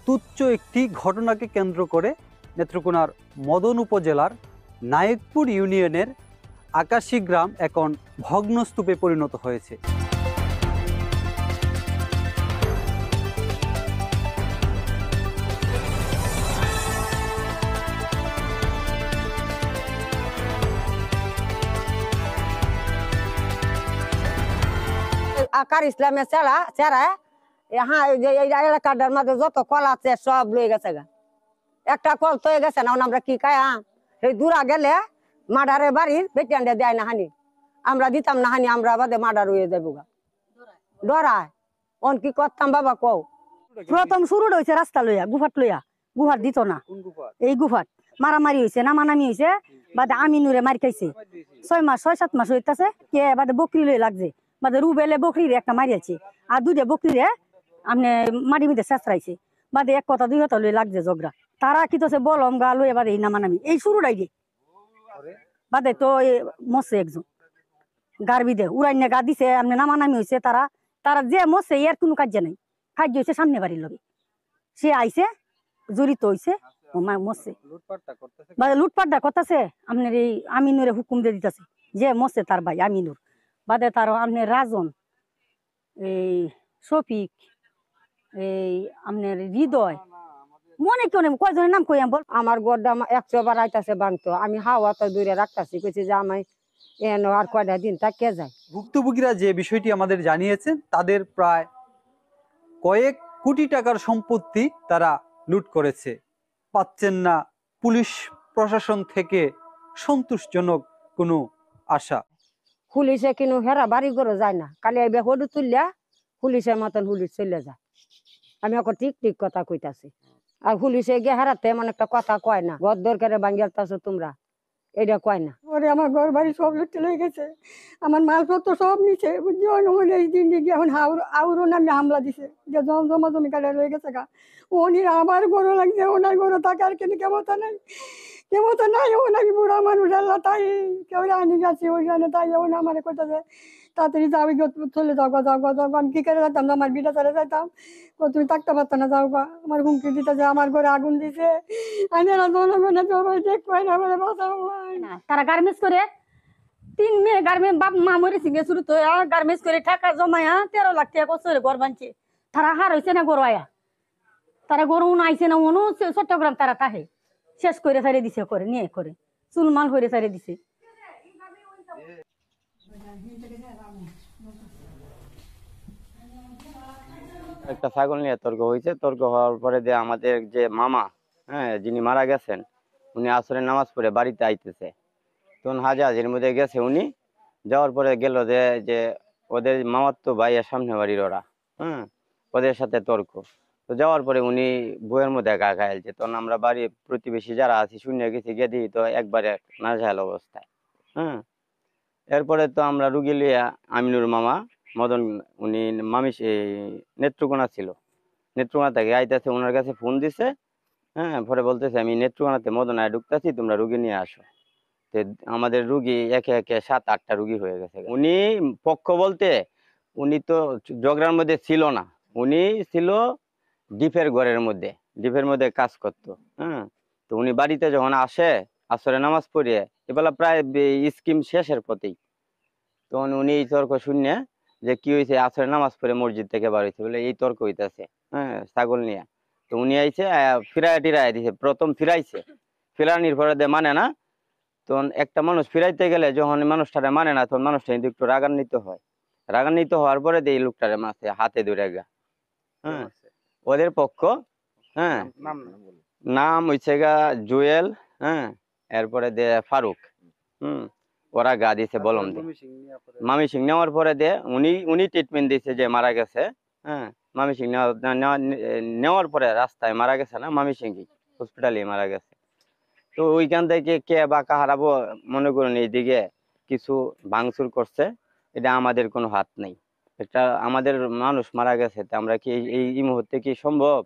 তুচ্ছ একটি ঘটনাকে কেন্দ্র করে নেত্রকোনার মদন উপজেলার নায়েকপুর ইউনিয়নের আকাশী গ্রাম এখন ভগ্নস্তূপে পরিণত হয়েছে। আকার ইসলামের চেরা হ্যাঁ এলাকাটার মাঝে যত কল আছে সব লয়ে গেছে গা। একটা কল তো গেছে না, আমরা কি খাই এই দূরা গেলে মাডারে বাড়ির বেটিয়ান্ডে দেয় না হানি, আমরা দিতাম না হানি, আমরা বাদে মাডার হয়ে যাবো গা ডরায়। অন কি করতাম বাবা কও। প্রথম শুরু হয়েছে রাস্তা লইয়া গুহার দিত না, এই গুহার মারামারি হয়েছে, নামানামি হয়েছে, বাদে আমিনুরে মার খাইছে 6 মাস হইতাছে কে, বাদে বকরি লই লাগছে, বাদে রুবেলে বকরি একটা মারিয়াছে, আর দুইটা বকরিরে আপনি মাটি মধ্যে চেঁচড়াইছে, বাদে এক কথা দুই কথা লই লাগছে ঝগড়া। তারা কি তো বলম গা লই, বাদে এই নামানামি এই শুরুটাই দিয়ে বাদে তো মরছে একজন গার্বি দে উড়াইনে গা দিছে, আপনি নামানামি হয়েছে। তারা যে মরছে এর কোনো কার্য নাই, কার্য হয়েছে সামনে বাড়ির লগে, সে আইছে জড়িত হয়েছে মরছে, লুটপাটটা করতেছে। আপনার এই আমিনুরে হুকুম দিয়ে দিতেছে যে মরছে তার ভাই আমিনুর, বাদে তার আপনার রাজন, এই শফিক, এই আপনার হৃদয়, মনে কেউ নেই কয়জনের নাম কই বল। আমার গড়টা 100 বার আইতাছে বাংতো, আমি হাওয়া তো দূরে রাখতেছি, কইছি যে আমি এন আর কয়টা দিন তা কে যায়। ভুক্তভোগীরা যে বিষয়টি আমাদের জানিয়েছেন, তাদের প্রায় কয়েক কোটি টাকার সম্পত্তি তারা লুট করেছে, পাচ্ছেন না পুলিশ প্রশাসন থেকে সন্তোষজনক কোনো আশা। পুলিশে কিন্তু হেরা বাড়ি করে যায় না, কালি আইবে হডু তুললা পুলিশের মতন পুলিশ চলে যায়। আমি এখন ঠিক কথা কইতাছি, আর পুলিশে গিয়ে হারাতে এমন একটা কথা কয় না, ঘর দরকারে ভাঙ্গিয়ালতাছো তোমরা, এটা কয় না। ওরে আমার ঘর বাড়ি সব লুটে লয়ে গেছে, আমার মালপত্র সব নিছে, বুঝলি এই দিন দিকে এখন আউরও নামে হামলা দিছে, যে জমা জমি কাটা রয়ে গেছে গা। উনি আমার গরু লাগছে, ওনার গরু থাকার কিন্তু ক্ষমতা নাই, ও নাকি বুড়া মানুষ আল্লাহ, তাই কেউ আনি গেছে ওইখানে, তাই ও না আমার কোথায় তাড়াতাড়ি যাও, চলে যাও আমি কি করে যেতাম, আমার বিটা চলে যাইতাম, তুমি থাকতে পারতো না, যাও গা। আমার হুমকি দিতেছে, আমার ঘরে আগুন দিছে, জনগণে সবাই দেখবে না বলে বাঁচাও। তারা গার্মেন্টস করে 3 মেয়ে গার্মেন্ট বাপ মা মরে সিঙ্গে শুরু তো গার্মেন্টস করে টাকা জমায়া 13 লাখ টাকা কষ্ট ঘর বানছে। তারা হার হয়েছে না গরু আয়া, তারা গরু আইছে না অনু চট্টগ্রাম তারা তাহে শেষ করে সারে দিছে, করে নিয়ে করে চুলমাল করে সারে দিছে। একটা ছাগল নিয়ে তর্ক হয়েছে, তর্ক হওয়ার পরে যে আমাদের যে মামা, হ্যাঁ, যিনি মারা গেছেন, উনি আসরের নামাজ পড়ে বাড়িতে আইতেছে, তখন হাজার মধ্যে গেছে। উনি যাওয়ার পরে গেল যে ওদের মামার তো ভাইয়ের সামনে বাড়ির ওরা, হ্যাঁ, ওদের সাথে তর্ক। তো যাওয়ার পরে উনি বইয়ের মধ্যে গা খাইলছে, তখন আমরা বাড়ির প্রতিবেশী যারা আছি শুনে গেছি, গিয়ে দিই তো একবারে নাজেহাল অবস্থায়। হ্যাঁ, এরপরে তো আমরা রুগী লিয়া আমিনুর মামা মদন, উনি নেত্রকোনা ছিল, নেত্রকোনা থেকে আইতেছে, ওনার কাছে ফোন দিছে। হ্যাঁ, পরে বলতেছে আমি নেত্রকোনাতে মদনায় ঢুকতেছি, তোমরা রুগী নিয়ে আসো। তো আমাদের রুগী একে একে 7-8টা রুগী হয়ে গেছে। উনি পক্ষ বলতে উনি তো ঝগড়ার মধ্যে ছিল না, উনি ছিল ডিপের ঘরের মধ্যে, ডিপের মধ্যে কাজ করতো। হ্যাঁ, তো উনি বাড়িতে যখন আসে আসরে নামাজ পড়িয়ে, এবেলা প্রায় স্কিম শেষের পথেই, তখন উনি এই তর্ক শুনে যে কি হয়েছে, আসরে নামাজ পড়ে মসজিদ থেকে বার হয়েছে বলে এই তর্ক হইতেছে, হ্যাঁ, ছাগল নিয়ে। তো উনি আইছে ফিরাই টিরাই দিছে, প্রথম ফিরাইছে, ফিরানির পরে মানে না, তখন একটা মানুষ ফিরাইতে গেলে যখন মানুষটারে মানে না, তখন মানুষটা কিন্তু একটু রাগান্বিত হয়, রাগান্বিত হওয়ার পরে এই লোকটারে মাসে হাতে ধরে গা। হ্যাঁ, ওদের পক্ষ, হ্যাঁ, নাম হইছে গা জুয়েল, হ্যাঁ, এরপরে ফারুক, ওরা গা দিছে বলম দিয়ে মামি সিং নেওয়ার পরে উনি ট্রিটমেন্ট দিছে যে মারা গেছে। হ্যাঁ, মামি সিং নেওয়ার পরে রাস্তায় মারা গেছে না, মামি সিং হসপিটালে মারা গেছে। তো ওইখান থেকে কে বা কাহারাবো মনে করেন এইদিকে কিছু ভাঙচুর করছে, এটা আমাদের কোনো হাত নেই। এটা আমাদের মানুষ মারা গেছে, আমরা কি এই মুহূর্তে কি সম্ভব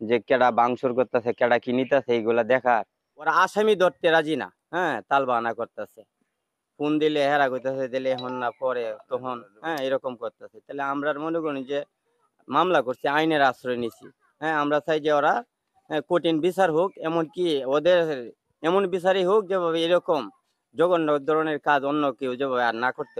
যে কেডা ভাঙচুর করতেছে, কেডা কি নিতেছে এইগুলা দেখার? ওরা আসামি ধরতে রাজি না, হ্যাঁ, তাল বাহানা করতেছে, ফোন দিলে হেরা করতেছে, দিলে এখন না পরে তখন, হ্যাঁ, এরকম করতেছে। তাহলে আমরা মনে করি যে মামলা করছি, আইনের আশ্রয় নিছি, হ্যাঁ, আমরা চাই যে ওরা কঠিন বিচার হোক, এমনকি ওদের এমন বিচারই হোক যেভাবে এরকম জঘন্য ধরনের কাজ অন্য কেউ যেভাবে আর না করতে